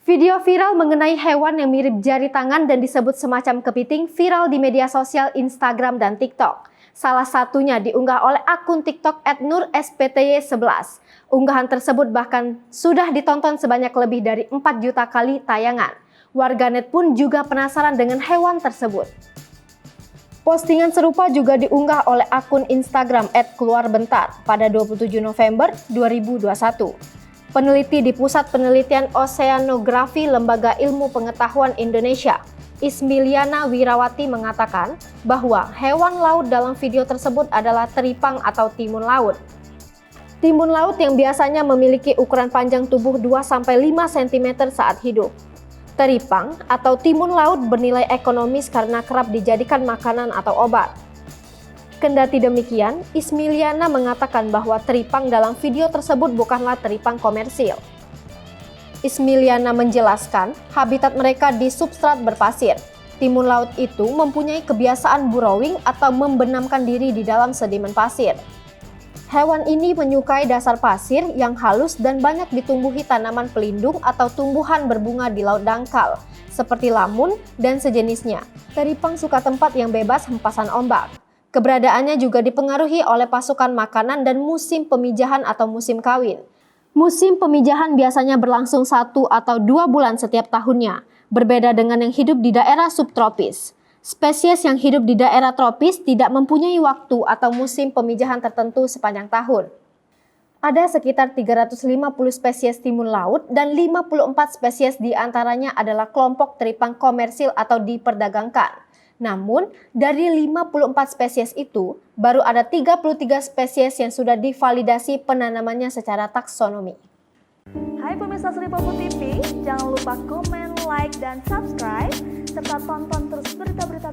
Video viral mengenai hewan yang mirip jari tangan dan disebut semacam kepiting viral di media sosial Instagram dan TikTok. Salah satunya diunggah oleh akun TikTok @nursPTY11. Unggahan tersebut bahkan sudah ditonton sebanyak lebih dari 4 juta kali tayangan. Warganet pun juga penasaran dengan hewan tersebut. Postingan serupa juga diunggah oleh akun Instagram @keluarbentar pada 27 November 2021. Peneliti di Pusat Penelitian Oseanografi Lembaga Ilmu Pengetahuan Indonesia, Ismiliana Wirawati mengatakan bahwa hewan laut dalam video tersebut adalah teripang atau timun laut. Timun laut yang biasanya memiliki ukuran panjang tubuh 2-5 cm saat hidup. Teripang atau timun laut bernilai ekonomis karena kerap dijadikan makanan atau obat. Kendati demikian, Ismiliana mengatakan bahwa teripang dalam video tersebut bukanlah teripang komersil. Ismiliana menjelaskan, habitat mereka di substrat berpasir. Timun laut itu mempunyai kebiasaan burrowing atau membenamkan diri di dalam sedimen pasir. Hewan ini menyukai dasar pasir yang halus dan banyak ditumbuhi tanaman pelindung atau tumbuhan berbunga di laut dangkal, seperti lamun dan sejenisnya. Teripang suka tempat yang bebas hempasan ombak. Keberadaannya juga dipengaruhi oleh pasukan makanan dan musim pemijahan atau musim kawin. Musim pemijahan biasanya berlangsung 1 atau 2 bulan setiap tahunnya, berbeda dengan yang hidup di daerah subtropis. Spesies yang hidup di daerah tropis tidak mempunyai waktu atau musim pemijahan tertentu sepanjang tahun. Ada sekitar 350 spesies timun laut dan 54 spesies diantaranya adalah kelompok teripang komersil atau diperdagangkan. Namun, dari 54 spesies itu, baru ada 33 spesies yang sudah divalidasi penanamannya secara taksonomi. Hai pemirsa Sri Popo TV, jangan lupa komen, like, dan subscribe, serta tonton terus berita-berita